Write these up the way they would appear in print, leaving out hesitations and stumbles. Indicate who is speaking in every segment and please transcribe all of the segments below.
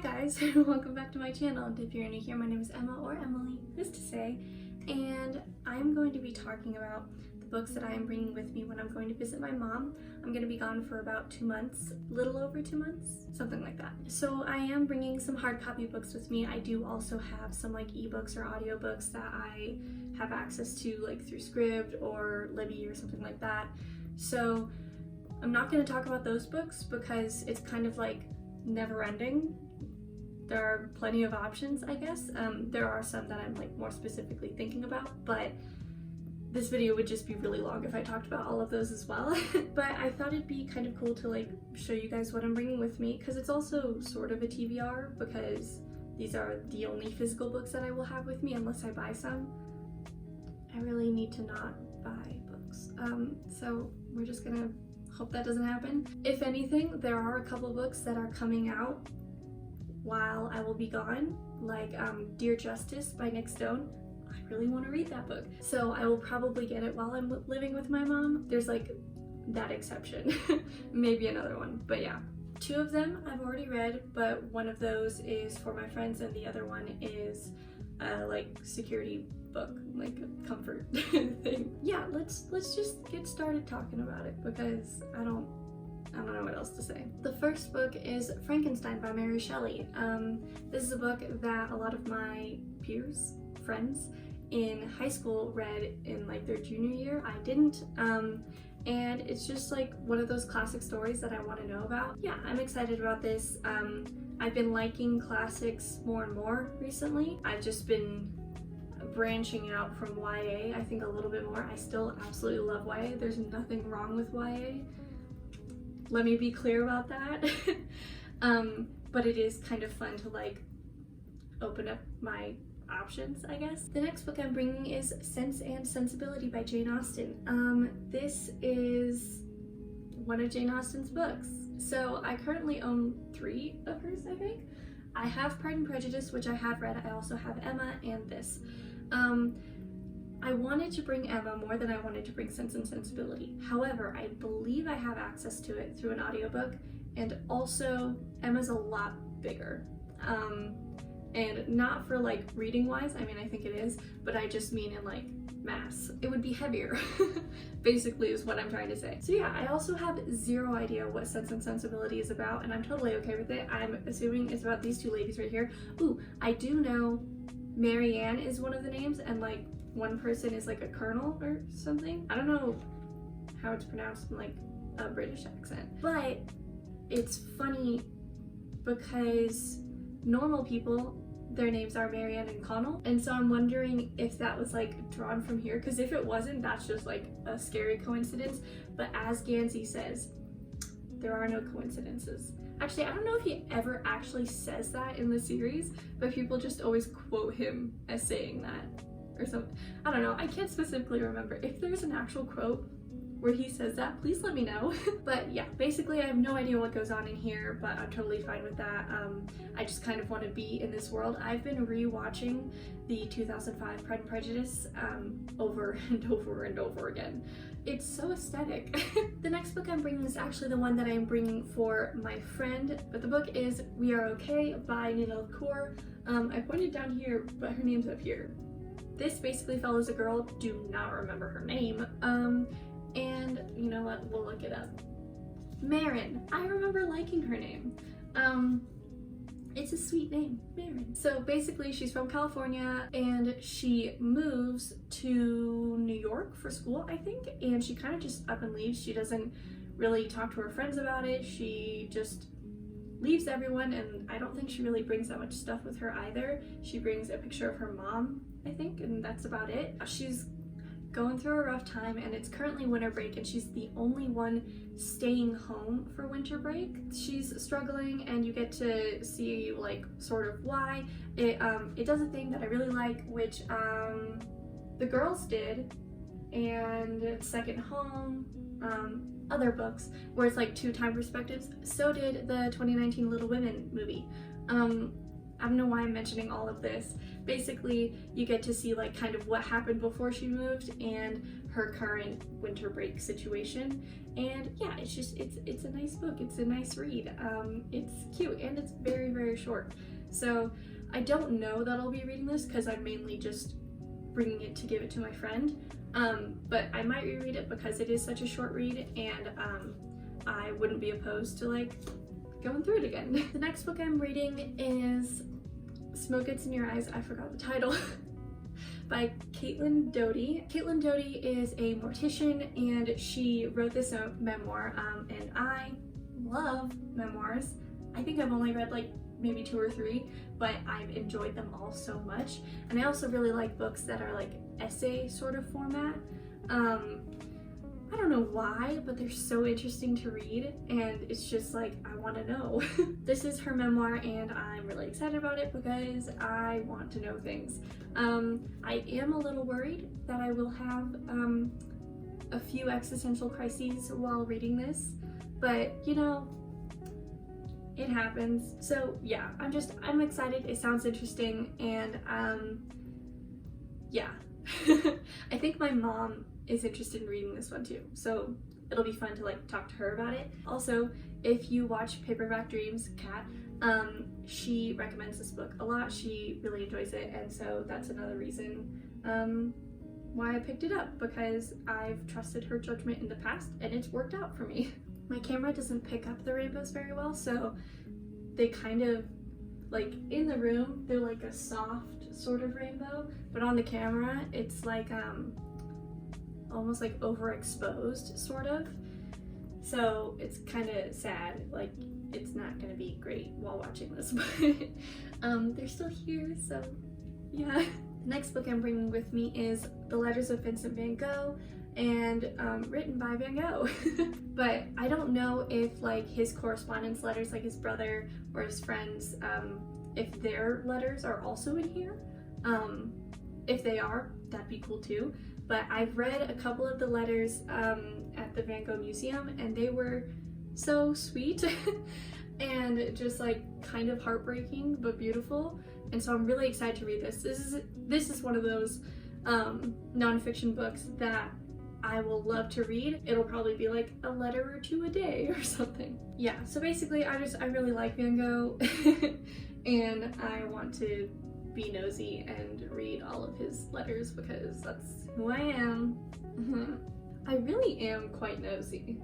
Speaker 1: Hi guys, welcome back to my channel, and if you're new here, my name is Emma, or Emily, who's to say, and I'm going to be talking about the books that I am bringing with me when I'm going to visit my mom. I'm going to be gone for about 2 months, a little over 2 months, something like that. So I am bringing some hard copy books with me. I do also have some like ebooks or audiobooks that I have access to like through Scribd or Libby or something like that. So I'm not going to talk about those books because it's kind of like never ending. There are plenty of options, I guess. There are some that I'm like more specifically thinking about, but this video would just be really long if I talked about all of those as well. But I thought it'd be kind of cool to like show you guys what I'm bringing with me, because it's also sort of a TBR, because these are the only physical books that I will have with me unless I buy some. I really need to not buy books. So we're just gonna hope that doesn't happen. If anything, there are a couple books that are coming out while I will be gone, like Dear Justice by Nick Stone. I really want to read that book, so I will probably get it while I'm living with my mom. There's like that exception, maybe another one, but yeah. 2 of them I've already read, but one of those is for my friends and the other one is like security book, like a comfort thing. Yeah, let's just get started talking about it, because I don't know what else to say. The first book is Frankenstein by Mary Shelley. This is a book that a lot of my peers, friends in high school read in like their junior year. I didn't, and it's just like one of those classic stories that I want to know about. Yeah, I'm excited about this. I've been liking classics more and more recently. I've just been branching out from YA, I think, a little bit more. I still absolutely love YA. There's nothing wrong with YA. Let me be clear about that. But it is kind of fun to like open up my options, I guess. The next book I'm bringing is Sense and Sensibility by Jane Austen. This is one of Jane Austen's books. So I currently own 3 of hers, I think. I have Pride and Prejudice, which I have read. I also have Emma and this. I wanted to bring Emma more than I wanted to bring Sense and Sensibility. However, I believe I have access to it through an audiobook, and also Emma's a lot bigger. And not for like reading wise, I mean, I think it is, but I just mean in like mass. It would be heavier, basically, is what I'm trying to say. So yeah, I also have 0 idea what Sense and Sensibility is about, and I'm totally okay with it. I'm assuming it's about these 2 ladies right here. Ooh, I do know Marianne is one of the names, and like one person is like a colonel or something. I don't know how it's pronounced in like a British accent, but it's funny because normal people, their names are Marianne and Connell, and so I'm wondering if that was like drawn from here, because if it wasn't, that's just like a scary coincidence. But as Gansey says, there are no coincidences. Actually, I don't know if he ever actually says that in the series, but people just always quote him as saying that or something. I don't know, I can't specifically remember. If there's an actual quote where he says that, please let me know. But yeah, basically I have no idea what goes on in here, but I'm totally fine with that. I just kind of want to be in this world. I've been re-watching the 2005 Pride and Prejudice over and over and over again. It's so aesthetic. The next book I'm bringing is actually the one that I'm bringing for my friend, but the book is We Are Okay by Nina Kaur. I pointed down here, but her name's up here. This basically follows a girl, do not remember her name, and you know what, we'll look it up. Marin. I remember liking her name. It's a sweet name, Marin. So basically she's from California and she moves to New York for school, I think, and she kind of just up and leaves. She doesn't really talk to her friends about it. She just leaves everyone, and I don't think she really brings that much stuff with her either. She brings a picture of her mom, I think, and that's about it. She's going through a rough time, and it's currently winter break, and she's the only one staying home for winter break. She's struggling, and you get to see like sort of why. It does a thing that I really like, which the girls did, and Second Home, other books where it's like 2 time perspectives. So did the 2019 Little Women movie. I don't know why I'm mentioning all of this. Basically, you get to see like kind of what happened before she moved and her current winter break situation. And yeah, it's a nice book. It's a nice read. It's cute and it's very, very short. So I don't know that I'll be reading this because I'm mainly just bringing it to give it to my friend. But I might reread it because it is such a short read, and I wouldn't be opposed to like going through it again. The next book I'm reading is Smoke Gets in Your Eyes, I forgot the title, by Caitlin Doughty. Caitlin Doughty is a mortician and she wrote this memoir, and I love memoirs. I think I've only read like maybe 2 or 3, but I've enjoyed them all so much. And I also really like books that are like essay sort of format. I don't know why, but they're so interesting to read, and it's just like, I want to know. This is her memoir, and I'm really excited about it because I want to know things. I am a little worried that I will have a few existential crises while reading this, but you know, it happens. So yeah, I'm excited. It sounds interesting, and yeah. I think my mom is interested in reading this one too, so it'll be fun to like talk to her about it. Also, if you watch Paperback Dreams, Kat, she recommends this book a lot. She really enjoys it, and so that's another reason why I picked it up, because I've trusted her judgment in the past and it's worked out for me. My camera doesn't pick up the rainbows very well, so they kind of like in the room they're like a soft sort of rainbow, but on the camera it's like almost like overexposed sort of, so it's kind of sad. Like, it's not gonna be great while watching this, but they're still here, so yeah. The next book I'm bringing with me is The Letters of Vincent van Gogh, and written by Van Gogh. But I don't know if like his correspondence letters, like his brother or his friends, if their letters are also in here. If they are, that'd be cool too. But I've read a couple of the letters at the Van Gogh Museum, and they were so sweet and just like kind of heartbreaking but beautiful. And so I'm really excited to read this. This is one of those nonfiction books that I will love to read. It'll probably be like a letter or 2 a day or something. Yeah, so basically I really like Van Gogh and I want to be nosy and read all of his letters because that's who I am. I really am quite nosy.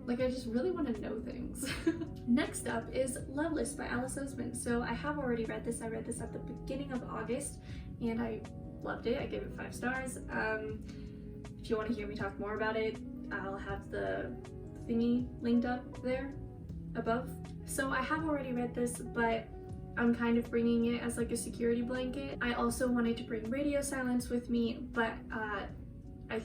Speaker 1: Like, I just really want to know things. Next up is Loveless by Alice Oseman. So I have already read this. I read this at the beginning of August and I loved it. I gave it 5 stars. If you want to hear me talk more about it, I'll have the thingy linked up there above. So I have already read this, but I'm kind of bringing it as like a security blanket. I also wanted to bring Radio Silence with me, but I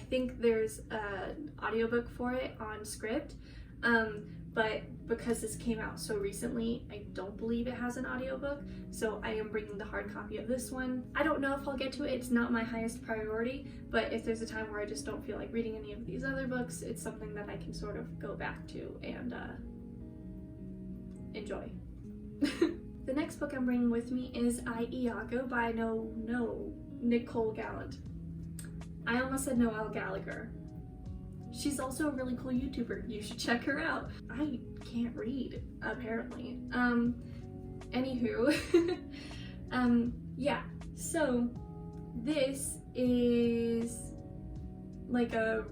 Speaker 1: think there's an audiobook for it on Script, but because this came out so recently, I don't believe it has an audiobook, so I am bringing the hard copy of this one. I don't know if I'll get to it. It's not my highest priority, but if there's a time where I just don't feel like reading any of these other books, it's something that I can sort of go back to and enjoy. The next book I'm bringing with me is I, Iago by Nicole Gallant. I almost said Noelle Gallagher. She's also a really cool YouTuber. You should check her out. I can't read, apparently. Anywho. Yeah, so this is like a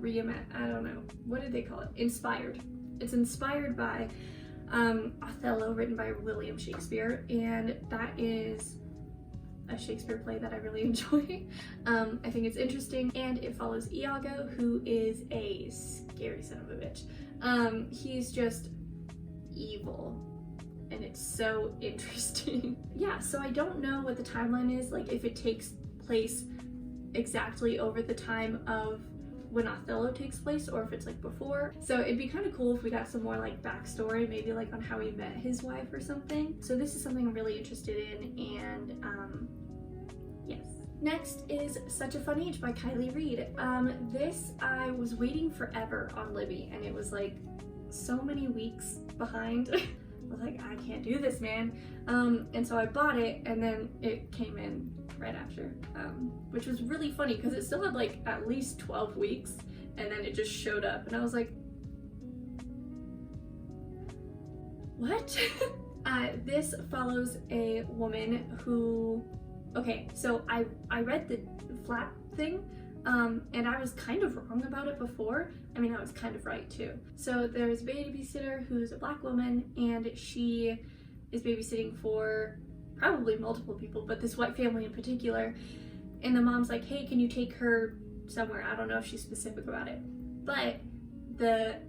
Speaker 1: I don't know, what did they call it? Inspired. It's inspired by Othello, written by William Shakespeare, and that is a Shakespeare play that I really enjoy. I think it's interesting, and it follows Iago, who is a scary son of a bitch. He's just evil, and it's so interesting. Yeah, so I don't know what the timeline is, like if it takes place exactly over the time of when Othello takes place, or if it's like before. So it'd be kind of cool if we got some more like backstory, maybe like on how he met his wife or something. So this is something I'm really interested in, and yes. Next is Such a Fun Age by Kylie Reed. This I was waiting forever on Libby, and it was like so many weeks behind. I was like, I can't do this, man. And so I bought it, and then it came in right after, which was really funny because it still had like at least 12 weeks, and then it just showed up, and I was like, what? This follows a woman who, okay, so I read the flap thing, and I was kind of wrong about it before. I mean, I was kind of right too. So there's a babysitter who's a black woman, and she is babysitting for probably multiple people, but this white family in particular. And the mom's like, hey, can you take her somewhere? I don't know if she's specific about it, but the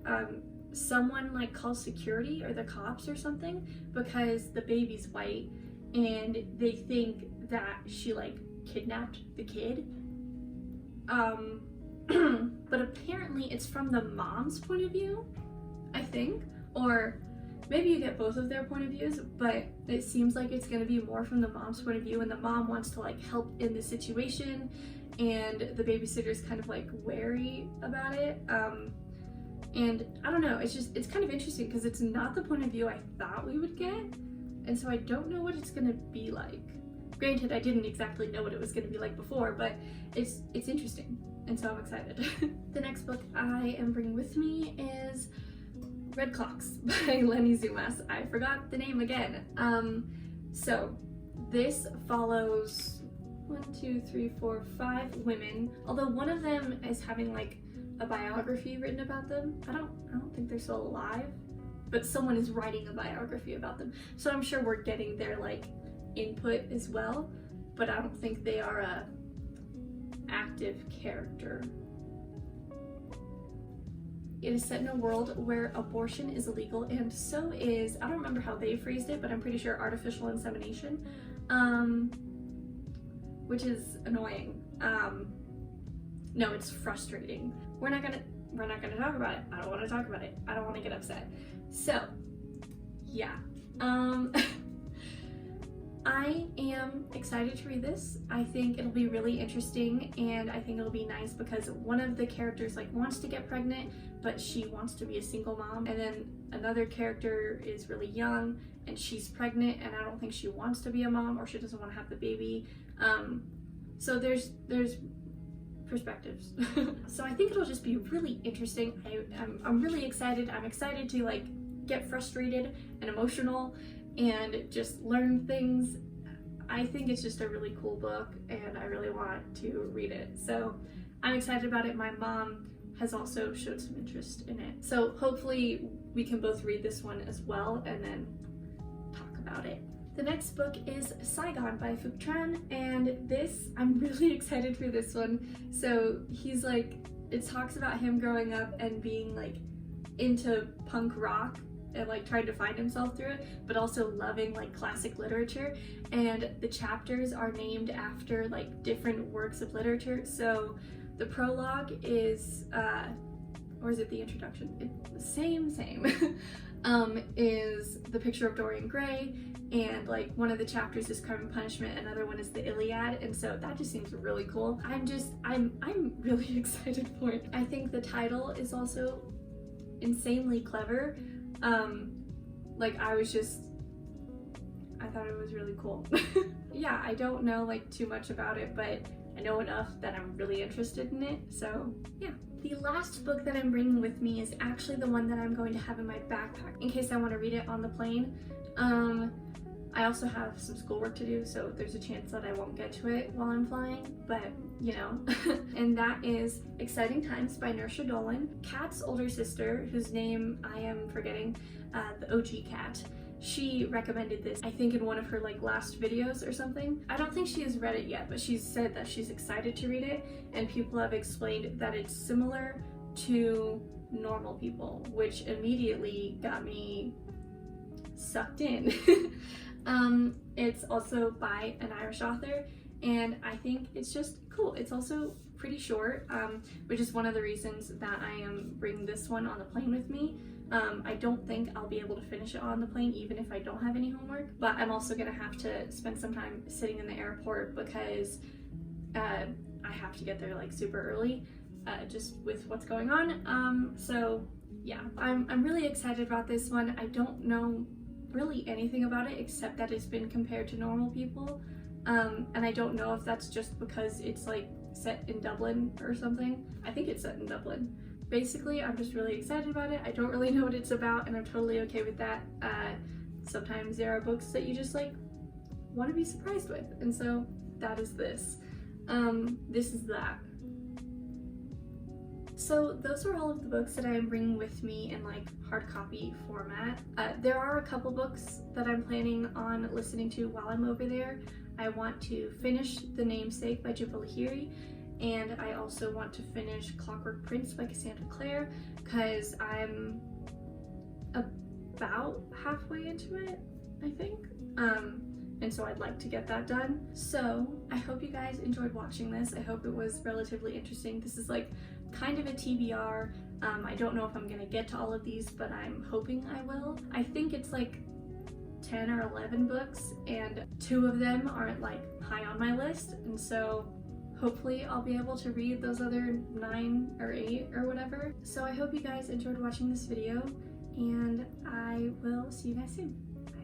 Speaker 1: someone like calls security or the cops or something because the baby's white, and they think that she like kidnapped the kid. But apparently it's from the mom's point of view, I think, or maybe you get both of their point of views, but it seems like it's going to be more from the mom's point of view, and the mom wants to like help in the situation, and the babysitter's kind of like wary about it. And I don't know, it's kind of interesting because it's not the point of view I thought we would get, and so I don't know what it's going to be like. Granted, I didn't exactly know what it was going to be like before, but it's interesting, and so I'm excited. The next book I am bringing with me is Red Clocks by Lenny Zumas. I forgot the name again. So this follows 5 women, although one of them is having like a biography written about them. I don't think they're still alive, but someone is writing a biography about them. So I'm sure we're getting their like input as well, but I don't think they are a active character. It is set in a world where abortion is illegal, and so is, I don't remember how they phrased it, but I'm pretty sure artificial insemination, which is annoying. No, it's frustrating. We're not gonna talk about it. I don't want to talk about it. I don't want to get upset. So, yeah. I am excited to read this. I think it'll be really interesting, and I think it'll be nice because one of the characters like wants to get pregnant, but she wants to be a single mom, and then another character is really young and she's pregnant, and I don't think she wants to be a mom, or she doesn't want to have the baby. So there's perspectives. So I think it'll just be really interesting. I'm really excited. I'm excited to like get frustrated and emotional and just learn things. I think it's just a really cool book, and I really want to read it. So I'm excited about it. My mom has also showed some interest in it. So hopefully we can both read this one as well and then talk about it. The next book is Saigon by Phuc Tran, and this, I'm really excited for this one. So he's like, it talks about him growing up and being like into punk rock and like trying to find himself through it, but also loving like classic literature, and the chapters are named after like different works of literature. So the prologue is or is it the introduction? Same is The Picture of Dorian Gray, and like one of the chapters is Crime and Punishment, another one is the Iliad, and so that just seems really cool. I'm really excited for it. I think the title is also insanely clever. Like I thought it was really cool. Yeah, I don't know like too much about it, but I know enough that I'm really interested in it, so yeah. The last book that I'm bringing with me is actually the one that I'm going to have in my backpack in case I want to read it on the plane. I also have some schoolwork to do, so there's a chance that I won't get to it while I'm flying, but you know. And that is Exciting Times by Nersha Dolan. Kat's older sister, whose name I am forgetting, the OG Kat, she recommended this, I think in one of her like last videos or something. I don't think she has read it yet, but she said that she's excited to read it, and people have explained that it's similar to Normal People, which immediately got me sucked in. It's also by an Irish author, and I think it's just cool. It's also pretty short, which is one of the reasons that I am bringing this one on the plane with me. I don't think I'll be able to finish it on the plane even if I don't have any homework, but I'm also gonna have to spend some time sitting in the airport because I have to get there like super early, just with what's going on. So yeah, I'm really excited about this one. I don't know really anything about it except that it's been compared to normal people. And I don't know if that's just because it's like set in Dublin or something. I think it's set in Dublin. Basically, I'm just really excited about it. I don't really know what it's about, and I'm totally okay with that. Sometimes there are books that you just like want to be surprised with, and so that is this. This is that. So those are all of the books that I am bringing with me in like hard copy format. There are a couple books that I'm planning on listening to while I'm over there. I want to finish The Namesake by Jhumpa Lahiri, and I also want to finish Clockwork Prince by Cassandra Clare, because I'm about halfway into it, I think. And so I'd like to get that done. So I hope you guys enjoyed watching this. I hope it was relatively interesting. This is like kind of a TBR. I don't know if I'm gonna get to all of these, but I'm hoping I will. I think it's like 10 or 11 books, and 2 of them aren't like high on my list, and so hopefully I'll be able to read those other 9 or 8 or whatever. So I hope you guys enjoyed watching this video, and I will see you guys soon. Bye.